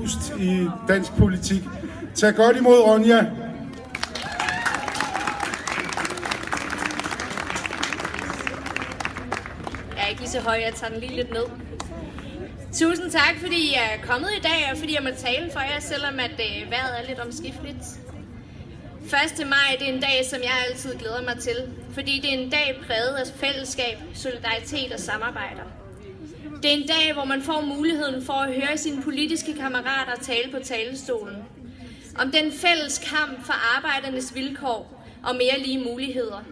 boost i dansk politik. Tag godt imod Ronja. Jeg er ikke lige så høj, jeg tager den lige lidt ned. Tusind tak, fordi I er kommet i dag, og fordi jeg må tale for jer, selvom at vejret er lidt omskifteligt. 1. maj det er en dag, som jeg altid glæder mig til, fordi det er en dag præget af fællesskab, solidaritet og samarbejder. Det er en dag, hvor man får muligheden for at høre sine politiske kammerater tale på talerstolen. Om den fælles kamp for arbejdernes vilkår og mere lige muligheder.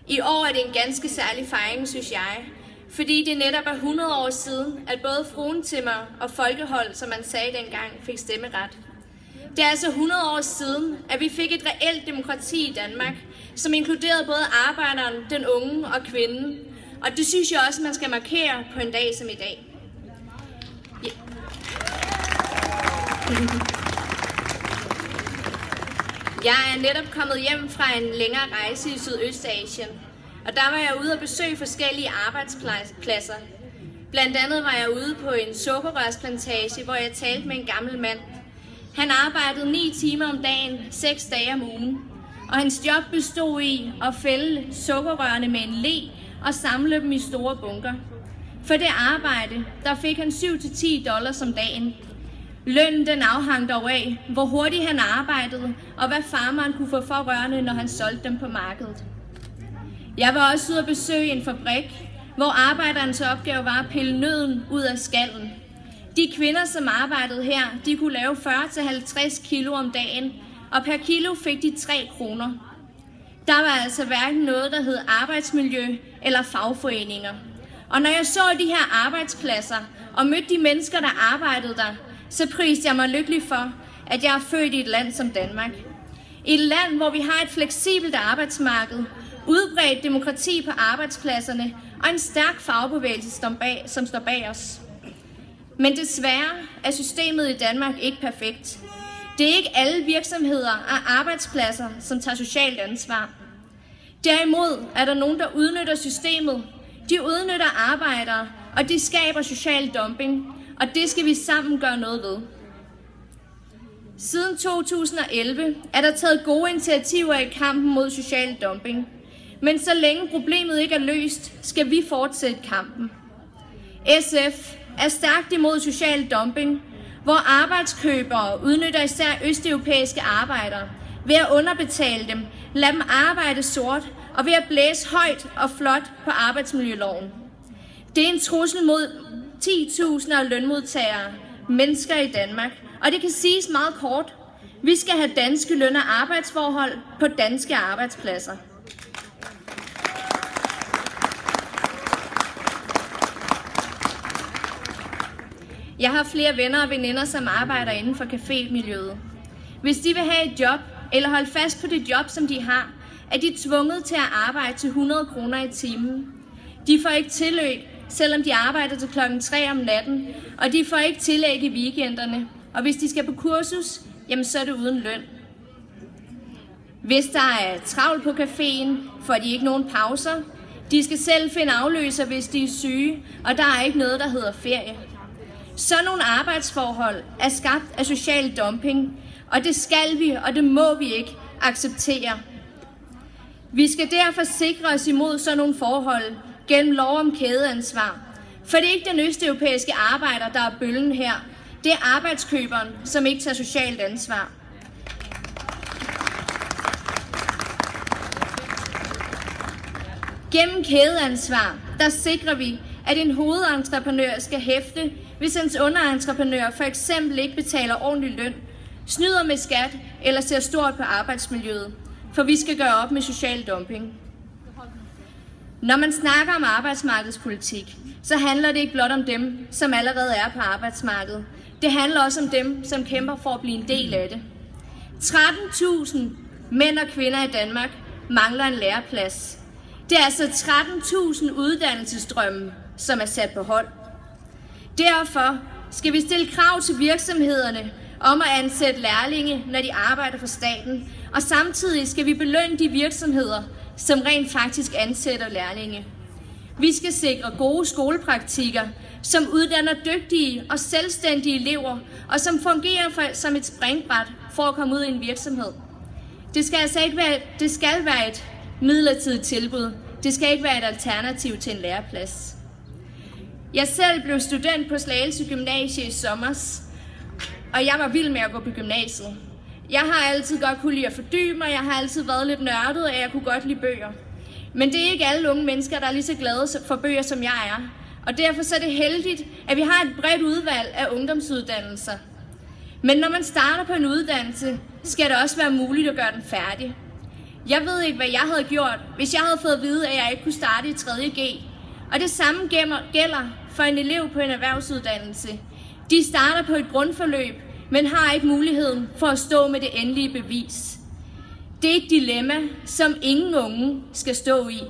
I år er det en ganske særlig fejring, synes jeg, fordi det netop er 100 år siden, at både fruentimmer og folkehold, som man sagde dengang, fik stemmeret. Det er altså 100 år siden, at vi fik et reelt demokrati i Danmark, som inkluderede både arbejderen, den unge og kvinden. Og det synes jeg også, man skal markere på en dag som i dag. Ja. Jeg er netop kommet hjem fra en længere rejse i Sydøstasien, og der var jeg ude og besøge forskellige arbejdspladser. Blandt andet var jeg ude på en sukkerrørsplantage, hvor jeg talte med en gammel mand. Han arbejdede 9 timer om dagen, 6 dage om ugen, og hans job bestod i at fælde sukkerrørene med en le og samle dem i store bunker. For det arbejde, der fik han $7-10 om dagen. Lønnen den afhang dog af, hvor hurtigt han arbejdede, og hvad farmeren kunne få for rørene, når han solgte dem på markedet. Jeg var også ude at besøge en fabrik, hvor arbejderens opgave var at pille nøden ud af skallen. De kvinder, som arbejdede her, de kunne lave 40-50 kilo om dagen, og per kilo fik de 3 kroner. Der var altså hverken noget, der hed arbejdsmiljø eller fagforeninger. Og når jeg så de her arbejdspladser og mødte de mennesker, der arbejdede der, så priste jeg mig lykkelig for, at jeg er født i et land som Danmark. Et land, hvor vi har et fleksibelt arbejdsmarked, udbredt demokrati på arbejdspladserne og en stærk fagbevægelse, som står bag os. Men desværre er systemet i Danmark ikke perfekt. Det er ikke alle virksomheder og arbejdspladser, som tager socialt ansvar. Derimod er der nogen, der udnytter systemet. De udnytter arbejdere, og de skaber social dumping, og det skal vi sammen gøre noget ved. Siden 2011 er der taget gode initiativer i kampen mod social dumping. Men så længe problemet ikke er løst, skal vi fortsætte kampen. SF er stærkt imod social dumping, hvor arbejdskøbere udnytter især østeuropæiske arbejdere ved at underbetale dem, lade dem arbejde sort og ved at blæse højt og flot på arbejdsmiljøloven. Det er en trussel mod 10.000 af lønmodtagere, mennesker i Danmark, og det kan siges meget kort. Vi skal have danske løn- og arbejdsforhold på danske arbejdspladser. Jeg har flere venner og veninder, som arbejder inden for cafémiljøet. Hvis de vil have et job eller holde fast på det job, som de har, er de tvunget til at arbejde til 100 kroner i timen. De får ikke tillæg, selvom de arbejder til klokken 3 om natten, og de får ikke tillæg i weekenderne. Og hvis de skal på kursus, jamen så er det uden løn. Hvis der er travlt på caféen, får de ikke nogen pauser. De skal selv finde afløser, hvis de er syge, og der er ikke noget, der hedder ferie. Sådan nogle arbejdsforhold er skabt af social dumping, og det skal vi, og det må vi ikke acceptere. Vi skal derfor sikre os imod sådan nogle forhold gennem lov om kædeansvar. For det er ikke den østeuropæiske arbejder, der er bøllen her. Det er arbejdskøberen, som ikke tager socialt ansvar. Gennem kædeansvar, der sikrer vi, at en hovedentreprenør skal hæfte, hvis hans underentreprenør for eksempel ikke betaler ordentlig løn, snyder med skat eller ser stort på arbejdsmiljøet. For vi skal gøre op med social dumping. Når man snakker om arbejdsmarkedspolitik, så handler det ikke blot om dem, som allerede er på arbejdsmarkedet. Det handler også om dem, som kæmper for at blive en del af det. 13.000 mænd og kvinder i Danmark mangler en læreplads. Det er altså 13.000 uddannelsesdrømme, som er sat på hold. Derfor skal vi stille krav til virksomhederne om at ansætte lærlinge, når de arbejder for staten, og samtidig skal vi belønne de virksomheder, som rent faktisk ansætter lærlinge. Vi skal sikre gode skolepraktikker, som uddanner dygtige og selvstændige elever, og som fungerer som et springbræt for at komme ud i en virksomhed. Det skal være et midlertidigt tilbud. Det skal ikke være et alternativ til en læreplads. Jeg selv blev student på Slagelse Gymnasie i sommers, og jeg var vild med at gå på gymnasiet. Jeg har altid godt kunne lide at fordybe mig, jeg har altid været lidt nørdet, og jeg kunne godt lide bøger. Men det er ikke alle unge mennesker, der er lige så glade for bøger, som jeg er. Og derfor så er det heldigt, at vi har et bredt udvalg af ungdomsuddannelser. Men når man starter på en uddannelse, skal det også være muligt at gøre den færdig. Jeg ved ikke, hvad jeg havde gjort, hvis jeg havde fået at vide, at jeg ikke kunne starte i 3.G. Og det samme gælder for en elev på en erhvervsuddannelse. De starter på et grundforløb, men har ikke muligheden for at stå med det endelige bevis. Det er et dilemma, som ingen unge skal stå i.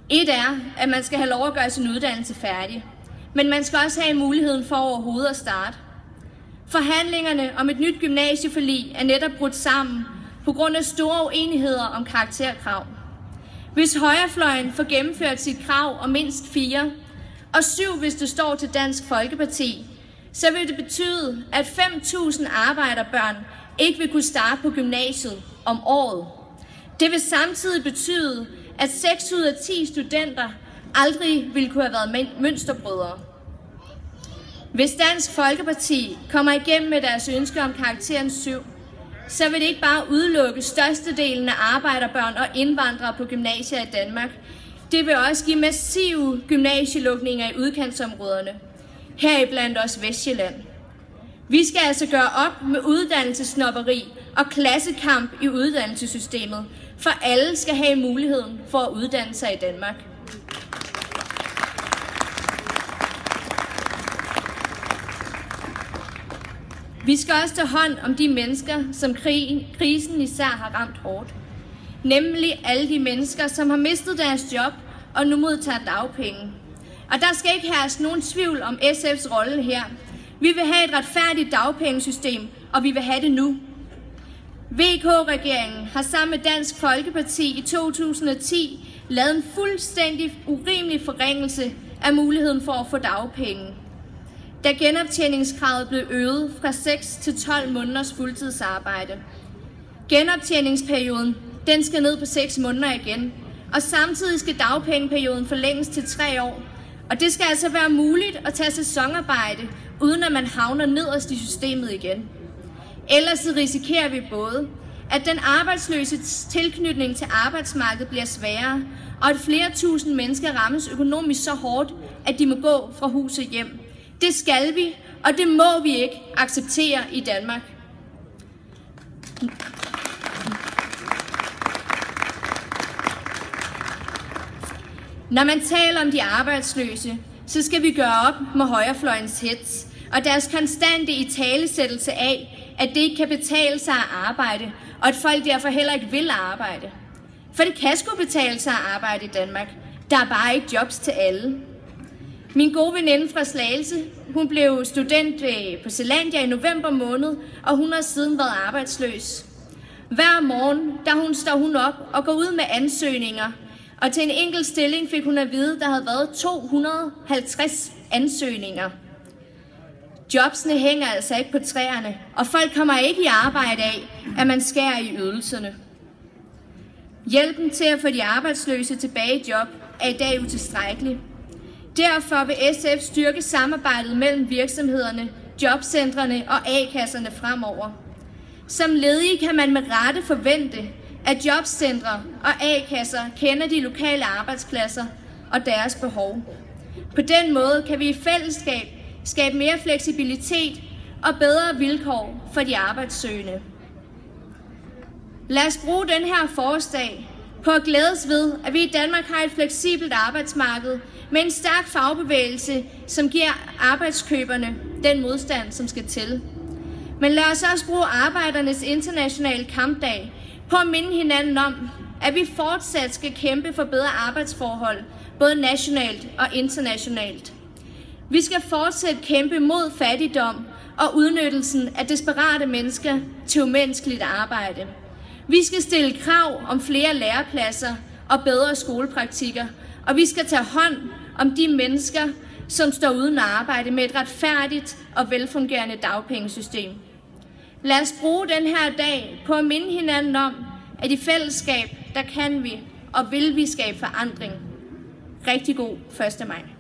Et er, at man skal have lov at gøre sin uddannelse færdig, men man skal også have muligheden for overhovedet at starte. Forhandlingerne om et nyt gymnasieforlig er netop brudt sammen på grund af store uenigheder om karakterkrav. Hvis højrefløjen får gennemført sit krav om mindst 4, og 7, hvis det står til Dansk Folkeparti, så vil det betyde, at 5.000 arbejderbørn ikke vil kunne starte på gymnasiet om året. Det vil samtidig betyde, at 6 ud af 10 studenter aldrig ville kunne have været mønsterbrydere. Hvis Dansk Folkeparti kommer igennem med deres ønske om karakteren 7, så vil det ikke bare udelukke størstedelen af arbejderbørn og indvandrere på gymnasier i Danmark. Det vil også give massive gymnasielukninger i udkantsområderne, heriblandt også Vestjylland. Vi skal altså gøre op med uddannelsessnobberi og klassekamp i uddannelsessystemet, for alle skal have muligheden for at uddanne sig i Danmark. Vi skal også tage hånd om de mennesker, som krisen især har ramt hårdt. Nemlig alle de mennesker, som har mistet deres job og nu modtager dagpenge. Og der skal ikke herske nogen tvivl om SF's rolle her. Vi vil have et retfærdigt dagpengesystem, og vi vil have det nu. VK-regeringen har sammen med Dansk Folkeparti i 2010 lavet en fuldstændig urimelig forringelse af muligheden for at få dagpenge, da genoptjeningskravet blev øget fra 6 til 12 måneders fuldtidsarbejde. Genoptjeningsperioden den skal ned på 6 måneder igen, og samtidig skal dagpengeperioden forlænges til 3 år. Og det skal altså være muligt at tage sæsonarbejde, uden at man havner nederst i systemet igen. Ellers risikerer vi både, at den arbejdsløses tilknytning til arbejdsmarkedet bliver sværere, og at flere tusind mennesker rammes økonomisk så hårdt, at de må gå fra hus og hjem. Det skal vi, og det må vi ikke acceptere i Danmark. Når man taler om de arbejdsløse, så skal vi gøre op med højrefløjens hets og deres konstante italesættelse af, at det ikke kan betale sig at arbejde, og at folk derfor heller ikke vil arbejde. For det kan sgu betale sig at arbejde i Danmark. Der er bare ikke jobs til alle. Min gode veninde fra Slagelse, hun blev student på Zelandia i november måned, og hun har siden været arbejdsløs. Hver morgen, står hun op og går ud med ansøgninger, og til en enkelt stilling fik hun at vide, at der havde været 250 ansøgninger. Jobsene hænger altså ikke på træerne, og folk kommer ikke i arbejde af, at man skærer i ydelserne. Hjælpen til at få de arbejdsløse tilbage i job er i dag utilstrækkelig. Derfor vil SF styrke samarbejdet mellem virksomhederne, jobcentrene og A-kasserne fremover. Som ledig kan man med rette forvente, at jobcentre og A-kasser kender de lokale arbejdspladser og deres behov. På den måde kan vi i fællesskab skabe mere fleksibilitet og bedre vilkår for de arbejdssøgende. Lad os bruge den her forårsdag på at glædes ved, at vi i Danmark har et fleksibelt arbejdsmarked med en stærk fagbevægelse, som giver arbejdskøberne den modstand, som skal til. Men lad os også bruge Arbejdernes Internationale Kampdag på at minde hinanden om, at vi fortsat skal kæmpe for bedre arbejdsforhold, både nationalt og internationalt. Vi skal fortsat kæmpe mod fattigdom og udnyttelsen af desperate mennesker til umenneskeligt arbejde. Vi skal stille krav om flere lærepladser og bedre skolepraktikker, Og vi skal tage hånd om de mennesker, som står uden arbejde med et retfærdigt og velfungerende dagpengesystem. Lad os bruge den her dag på at minde hinanden om, at i fællesskab, der kan vi og vil vi skabe forandring. Rigtig god 1. maj.